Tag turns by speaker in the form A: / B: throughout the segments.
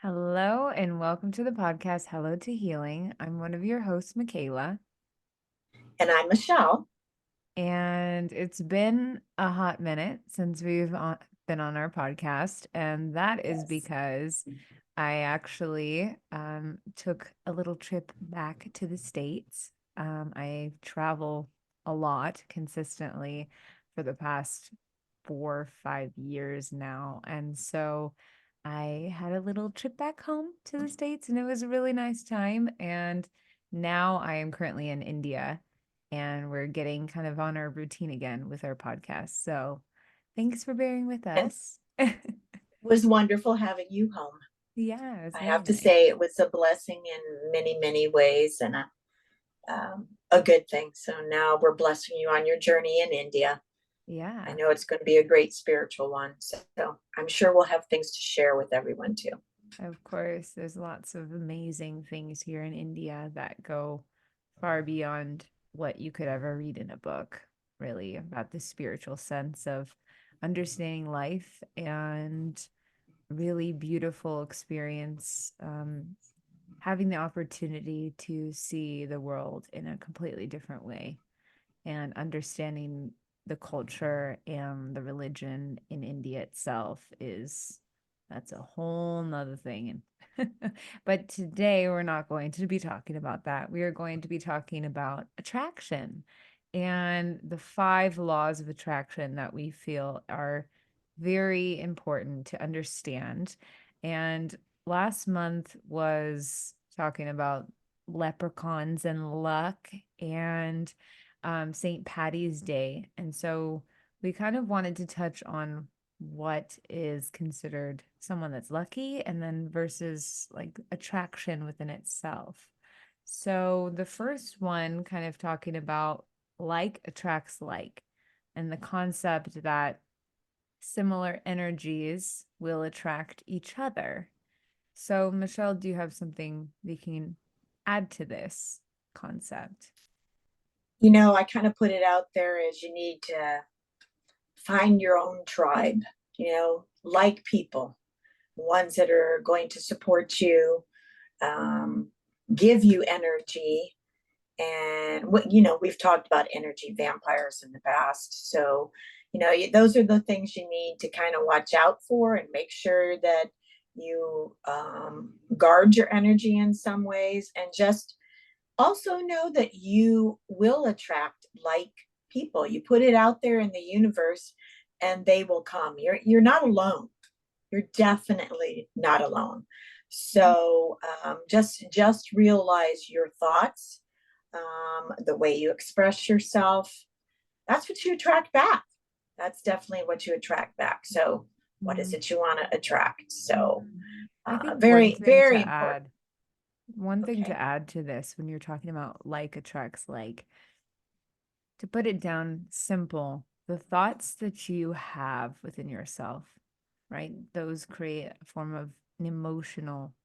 A: Hello and welcome to the podcast, Hello to Healing. I'm one of your hosts, Michaela,
B: And I'm Michelle.
A: and it's been a hot minute since been on our podcast, and that is
B: Yes.
A: because I actually took a little trip back to the States. I travel a lot consistently for the past 4 or 5 years now, and so I had a little trip back home to the States and it was a really nice time. And now I am currently in India and we're getting kind of on our routine again with our podcast. So thanks for bearing with
B: And it
A: us.
B: was wonderful having you home.
A: Yeah, it's
B: I have to
A: amazing.
B: say it was a blessing in many, many ways and a good thing. So now we're blessing you on your journey in India. I
A: Yeah,
B: know it's going to be a great spiritual one. So I'm sure we'll have things to share with everyone too.
A: of course. There's lots of amazing things here in India that go far beyond what you could ever read in a book, really, about the spiritual sense of understanding life and really beautiful experience, having the opportunity to see the world in a completely different way and understanding the culture and the religion in India itself is that's a whole nother thing. But today we're not going to be talking about that. We are going to be talking about attraction and the 5 laws of attraction that we feel are very important to understand. And last month was talking about leprechauns and luck and St. Patty's Day. And so we kind of wanted to touch on what is considered someone that's lucky and then versus like attraction within itself. So the first one kind of talking about like attracts like and the concept that similar energies will attract each other. So Michelle, do you have something we can add to this concept?
B: I kind of put it out there as you need to find your own tribe, like people, ones that are going to support you, um, give you energy. And we've talked about energy vampires in the past. So, those are the things you need to kind of watch out for and make sure that you guard your energy in some ways, and just also know that you will attract like people. You put it out there in the universe and they will come. You're not alone. You're definitely not alone. So just realize your thoughts, the way you express yourself. That's what you attract back. That's definitely what you attract back. So what is
A: Mhm.
B: it you want to attract? So
A: Mhm. I think
B: very, very important.
A: one thing to
B: Okay.
A: add to this when you're talking about like attracts like, to put it down simple, the thoughts that you have within yourself, right? Those create a form of an emotional,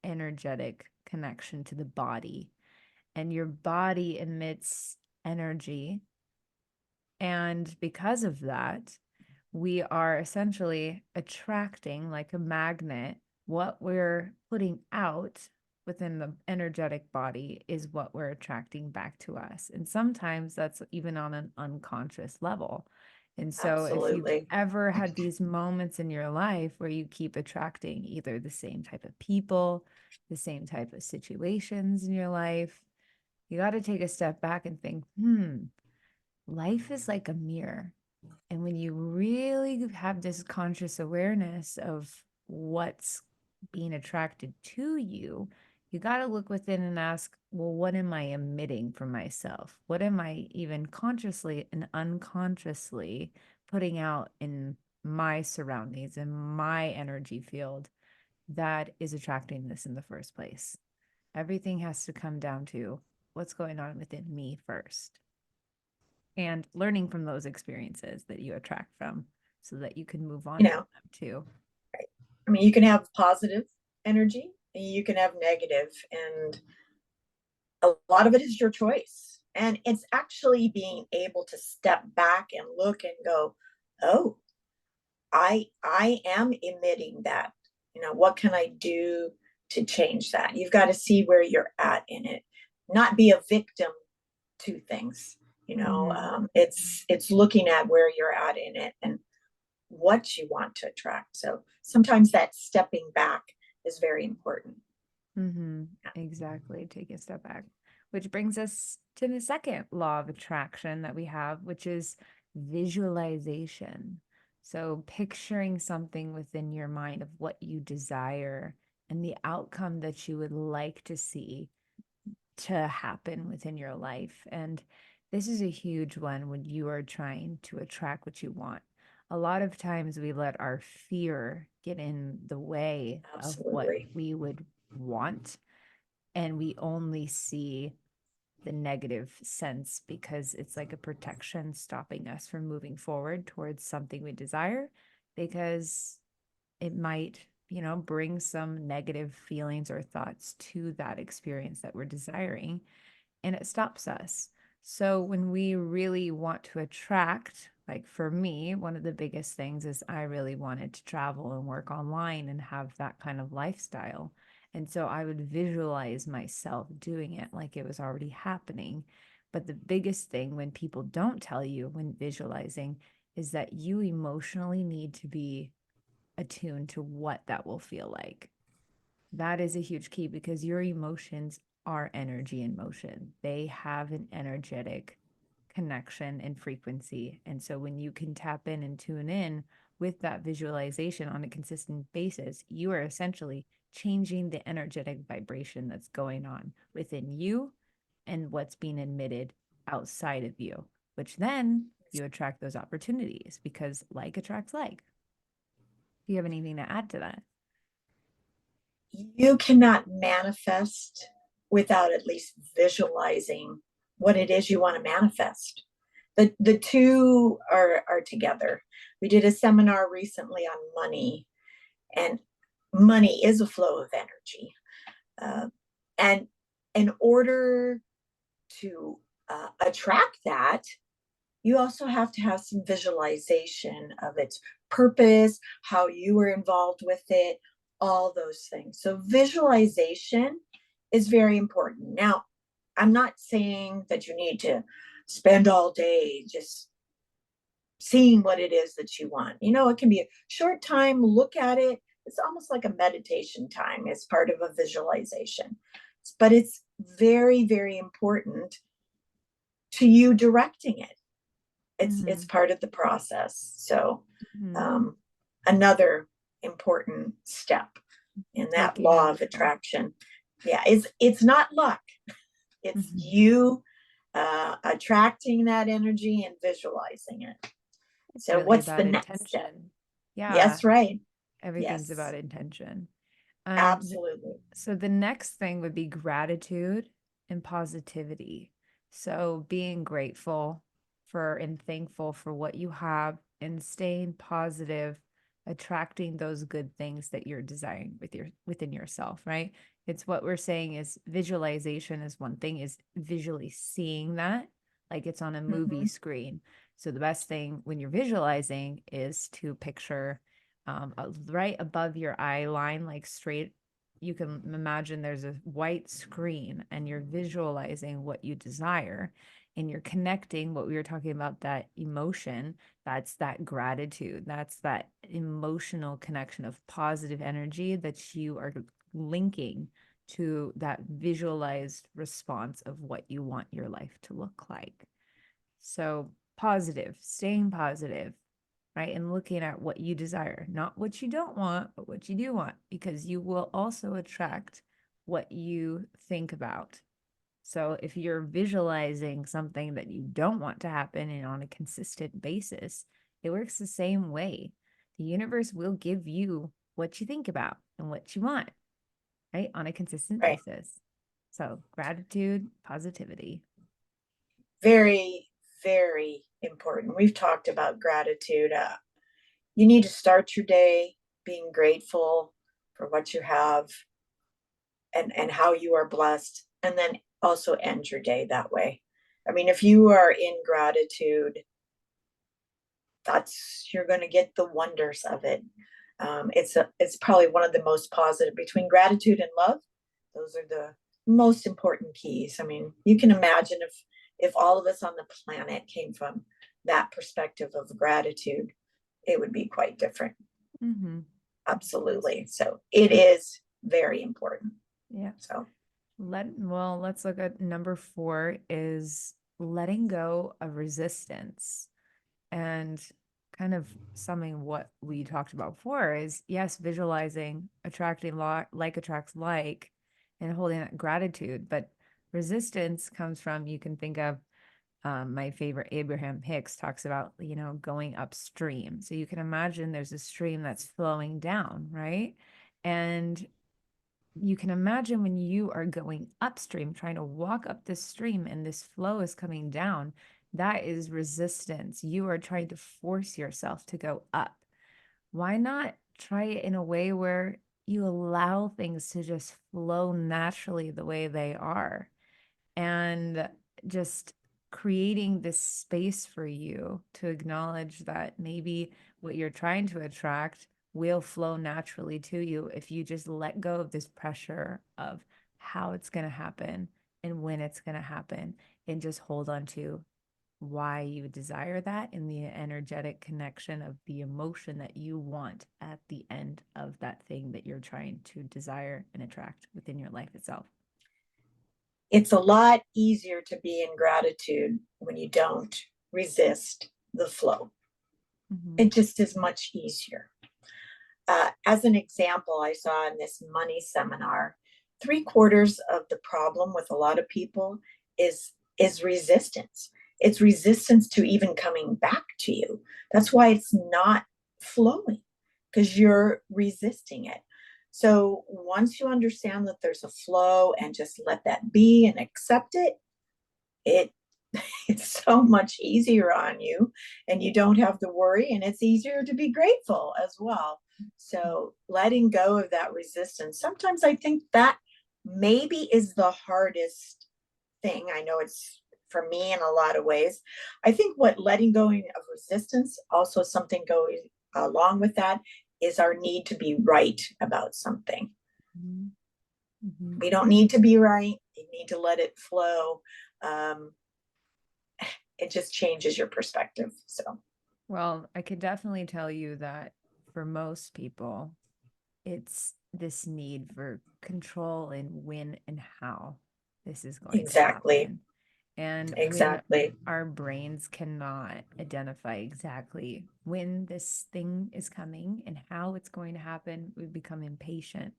A: energetic connection to the body. And your body emits energy. And because of that, we are essentially attracting like a magnet. What we're putting out within the energetic body is what we're attracting back to us. And sometimes that's even on an unconscious level. And so, if you've
B: Absolutely.
A: ever had these moments in your life where you keep attracting either the same type of people, the same type of situations in your life, you got to take a step back and think, life is like a mirror. And when you really have this conscious awareness of what's being attracted to you, you got to look within and ask, well, what am I emitting from myself? What am I even consciously and unconsciously putting out in my surroundings and my energy field that is attracting this in the first place? Everything has to come down to what's going on within me first and learning from those experiences that you attract from so that you can move on
B: You
A: from
B: know,
A: them too.
B: I mean, you can have positive energy and you can have negative, and a lot of it is your choice. And it's actually being able to step back and look and go, oh, I am emitting that. what can I do to change that? You've got to see where you're at in it, not be a victim to things.
A: Mm-hmm.
B: It's looking at where you're at in it and what you want to attract. So sometimes that stepping back is very important.
A: Mm-hmm. Exactly. Take a step back, which brings us to the second law of attraction that we have, which is visualization. So, picturing something within your mind of what you desire and the outcome that you would like to see to happen within your life. And this is a huge one when you are trying to attract what you want. A lot of times we let our fear get in the way of what
B: Absolutely.
A: we would want, and we only see the negative sense because it's like a protection stopping us from moving forward towards something we desire because it might, bring some negative feelings or thoughts to that experience that we're desiring, and it stops us. So when we really want to attract, like for me, one of the biggest things is I really wanted to travel and work online and have that kind of lifestyle. And so I would visualize myself doing it like it was already happening. But the biggest thing when people don't tell you when visualizing is that you emotionally need to be attuned to what that will feel like. That is a huge key because your emotions are energy in motion. They have an energetic connection and frequency. And so when you can tap in and tune in with that visualization on a consistent basis, you are essentially changing the energetic vibration that's going on within you and what's being emitted outside of you, which then you attract those opportunities because like attracts like. Do you have anything to add to that?
B: You cannot manifest without at least visualizing what it is you want to manifest. The two are together. We did a seminar recently on money, and money is a flow of energy. And in order to attract that, you also have to have some visualization of its purpose, how you were involved with it, all those things. So, visualization is very important. Now, I'm not saying that you need to spend all day just seeing what it is that you want. It can be a short time, look at it. It's almost like a meditation time as part of a visualization. But it's very, very important to you directing it. It's
A: Mm-hmm.
B: part of the process. So
A: Mm-hmm.
B: um, another important step in that
A: Taking
B: law of
A: action.
B: attraction. Yeah, it's not luck. It's
A: Mhm.
B: you attracting that energy and visualizing it.
A: It's
B: So
A: really
B: what's the
A: about
B: next step?
A: intention. Yeah,
B: Yes, right.
A: everything's about
B: Yes,
A: intention.
B: absolutely.
A: So the next thing would be gratitude and positivity. So being grateful for and thankful for what you have and staying positive, attracting those good things that you're desiring within yourself, right? It's what we're saying is visualization is one thing, is visually seeing that like it's on a movie
B: Mm-hmm.
A: screen. So the best thing when you're visualizing is to picture right above your eye line, like straight, you can imagine there's a white screen and you're visualizing what you desire and you're connecting what we were talking about, that emotion. That's that gratitude, that's that emotional connection of positive energy that you are linking to that visualized response of what you want your life to look like. So positive, staying positive, right? And looking at what you desire, not what you don't want, but what you do want, because you will also attract what you think about. So if you're visualizing something that you don't want to happen and on a consistent basis, it works the same way. The universe will give you what you think about and what you want, right? On a consistent
B: Right.
A: basis. So gratitude, positivity.
B: Very, very important. We've talked about gratitude. You need to start your day being grateful for what you have and how you are blessed, and then also end your day that way. I mean, if you are in gratitude, that's you're going to get the wonders of it. It's probably one of the most positive between gratitude and love. Those are the most important keys. I mean, you can imagine if all of us on the planet came from that perspective of gratitude, it would be quite different.
A: Mm-hmm.
B: Absolutely. So it is very important.
A: Yeah.
B: So
A: Let's look at number 4 is letting go of resistance. And kind of summing what we talked about before is yes, visualizing, attracting like attracts like, and holding that gratitude. But resistance comes from, you can think of my favorite Abraham Hicks talks about, going upstream. So you can imagine there's a stream that's flowing down, right? And you can imagine when you are going upstream, trying to walk up this stream and this flow is coming down, that is resistance. You are trying to force yourself to go up. Why not try it in a way where you allow things to just flow naturally the way they are? And just creating this space for you to acknowledge that maybe what you're trying to attract will flow naturally to you if you just let go of this pressure of how it's going to happen and when it's going to happen, and just hold on to why you desire that and the energetic connection of the emotion that you want at the end of that thing that you're trying to desire and attract within your life itself.
B: it's a lot easier to be in gratitude when you don't resist the flow.
A: Mm-hmm.
B: It just is much easier. As an example, I saw in this money seminar, 3/4 of the problem with a lot of people is resistance. It's resistance to even coming back to you. That's why it's not flowing, because you're resisting it. So once you understand that there's a flow and just let that be and accept it, it it's so much easier on you, and you don't have to worry, and it's easier to be grateful as well. So letting go of that resistance, sometimes I think that maybe is the hardest thing. I know it's for me in a lot of ways. I think what letting go of resistance, also something going along with that, is our need to be right about something.
A: Mm-hmm. Mm-hmm.
B: We don't need to be right. You need to let it flow. um, it just changes your perspective. So
A: Well, I could definitely tell you that for most people, it's this need for control and when and how this is going to
B: exactly,
A: happen. And when
B: exactly,
A: our brains cannot identify exactly when this thing is coming and how it's going to happen, we become impatient,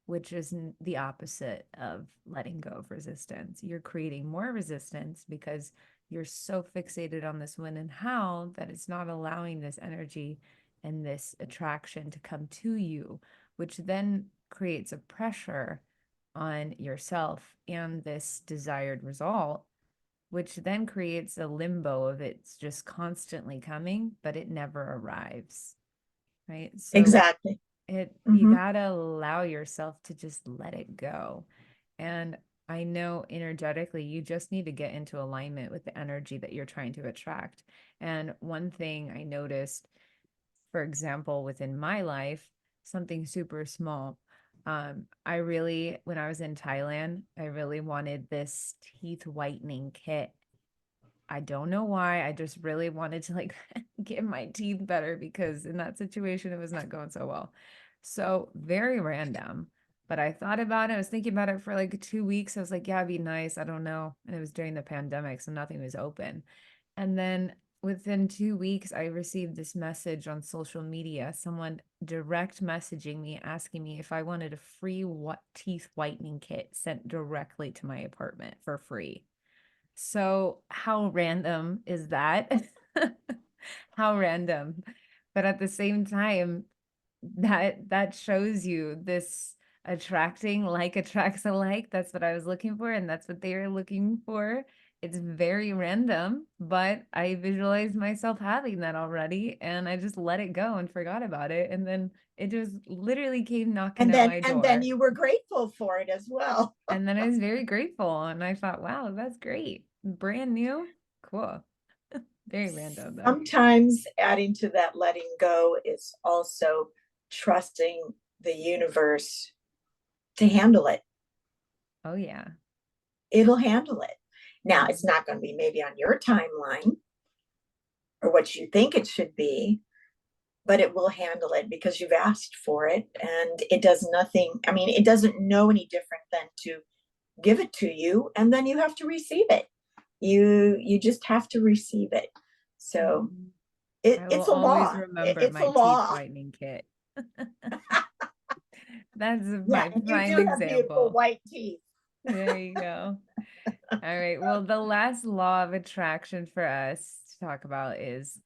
A: which is the opposite of letting go of resistance. You're creating more resistance because you're so fixated on this when and how that it's not allowing this energy and this attraction to come to you, which then creates a pressure on yourself and this desired result, which then creates a limbo of it's just constantly coming, but it never arrives. Right. So
B: exactly.
A: you
B: Mm-hmm.
A: gotta allow yourself to just let it go. And I know energetically, you just need to get into alignment with the energy that you're trying to attract. And one thing I noticed, for example, within my life, something super small. I really, when I was in Thailand, I really wanted this teeth whitening kit. I don't know why. I just really wanted to like get my teeth better because in that situation it was not going so well. So very random. But I thought about it. I was thinking about it for like 2 weeks. I was like, yeah, it'd be nice. I don't know. And it was during the pandemic, so nothing was open. And then within 2 weeks, I received this message on social media, someone direct messaging me, asking me if I wanted a free teeth whitening kit sent directly to my apartment for free. So, how random is that? How random. But at the same time, that shows you this attracting like attracts alike. That's what I was looking for, and that's what they were looking for. It's very random, but I visualized myself having that already, and I just let it go and forgot about it. And then it just literally came knocking
B: and
A: at
B: then
A: my
B: and then
A: door.
B: you were grateful for it as well.
A: And then I was very grateful, and I thought, wow, that's great. Brand new. Cool. Very random though.
B: Sometimes adding to that letting go is also trusting the universe to handle it.
A: Oh, yeah.
B: It'll handle it. Now,
A: Yeah.
B: it's not going to be maybe on your timeline or what you think it should be, but it will handle it because you've asked for it. And it does nothing. I mean, it doesn't know any different than to give it to you, and then you have to receive it. You just have to receive it. So
A: Mhm. I will
B: it's a
A: always
B: law.
A: remember
B: It's a
A: my teeth
B: law.
A: whitening kit. That's
B: Yeah,
A: my
B: and you
A: prime
B: do have beautiful
A: example.
B: white teeth.
A: There you go. All right. Well, the last law of attraction for us to talk about is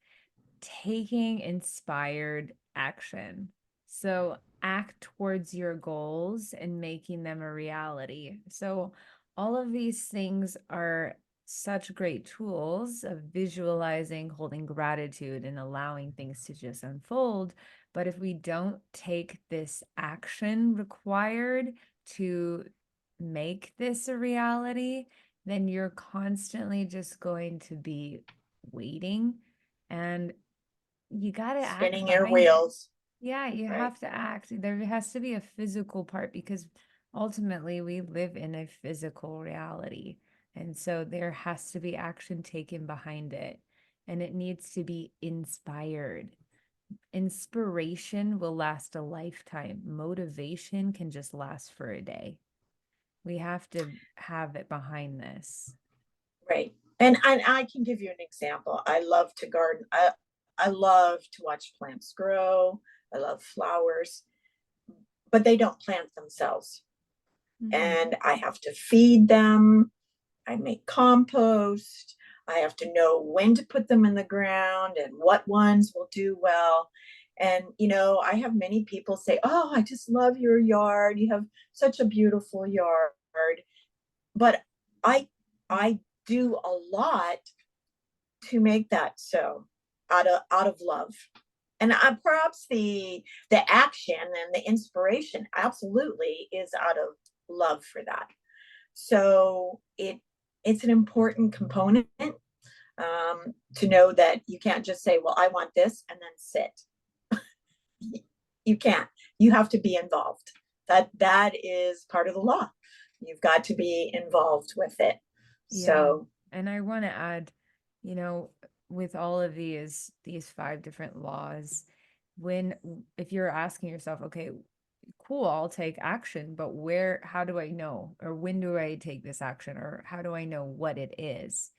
A: taking inspired action. So act towards your goals and making them a reality. So all of these things are such great tools of visualizing, holding gratitude, and allowing things to just unfold. But if we don't take this action required to make this a reality, then you're constantly just going to be waiting, and you got to act
B: Spinning your
A: behind it.
B: wheels.
A: Yeah, you
B: Right.
A: have to act. There has to be a physical part because ultimately we live in a physical reality. And so there has to be action taken behind it. And it needs to be inspired. Inspiration will last a lifetime. Motivation can just last for a day. We have to have it behind this.
B: Right. And I can give you an example. I love to garden. I love to watch plants grow. I love flowers, but they don't plant themselves.
A: Mm-hmm.
B: And I have to feed them. I make compost. I have to know when to put them in the ground and what ones will do well. And, I have many people say, "Oh, I just love your yard. You have such a beautiful yard." But I, I do a lot to make that so out of love. And perhaps the action and the inspiration absolutely is out of love for that. So it's an important component, to know that you can't just say, "Well, I want this," and then sit. You can't. You have to be involved. That is part of the law. You've got to be involved with it.
A: Yeah.
B: So
A: And I want to add, you know, with all of these five different laws, when if you're asking yourself, okay, cool, I'll take action, but how do I know? Or when do I take this action? Or how do I know what it is?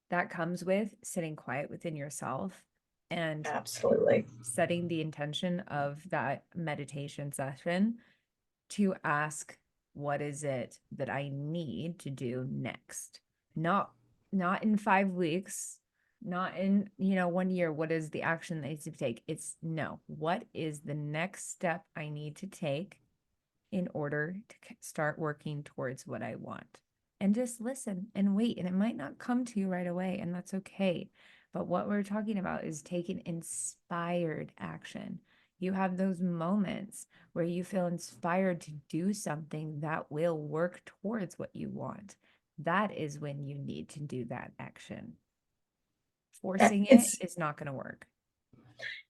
A: That comes with sitting quiet within yourself and
B: absolutely.
A: setting the intention of that meditation session to ask, what is it that I need to do next? Not not in 5 weeks, not in, 1 year, what is the action that needs to take? It's no, what is the next step I need to take in order to start working towards what I want? And just listen and wait. And it might not come to you right away, and that's okay. But what we're talking about is taking inspired action. You have those moments where you feel inspired to do something that will work towards what you want. That is when you need to do that action. Forcing it
B: It's
A: is not going to work.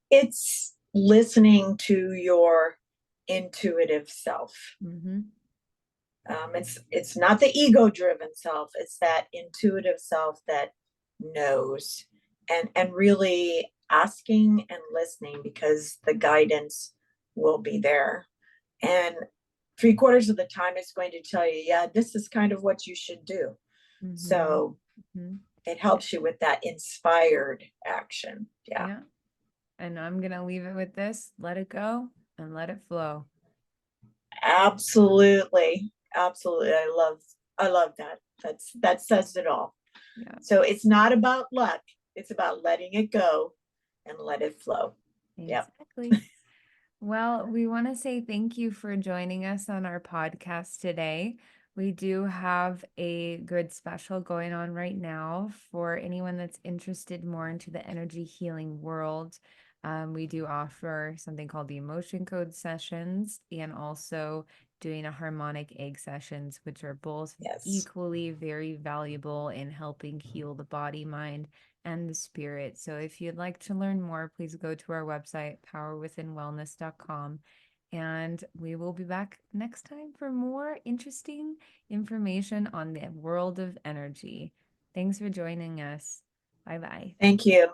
B: it's listening to your intuitive self.
A: Mm-hmm.
B: It's not the ego driven self. It's that intuitive self that knows, and really asking and listening, because the guidance will be there. And 3/4 of the time, it's going to tell you, yeah, this is kind of what you should do.
A: Mm-hmm.
B: So
A: Mm-hmm.
B: it helps you with that inspired action. Yeah.
A: Yeah. And I'm going to leave it with this: let it go and let it flow.
B: Absolutely. Absolutely. I love that. That says it all.
A: Yeah,
B: So it's not about luck. It's about letting it go and let it flow. Yep.
A: exactly. Well, we want to say thank you for joining us on our podcast today. We do have a good special going on right now for anyone that's interested more into the energy healing world. We do offer something called the emotion code sessions and also doing a harmonic egg sessions, which are both
B: Yes.
A: equally very valuable in helping heal the body, mind, and the spirit. So if you'd like to learn more, please go to our website, powerwithinwellness.com. And we will be back next time for more interesting information on the world of energy. Thanks for joining us. Bye bye.
B: Thank you.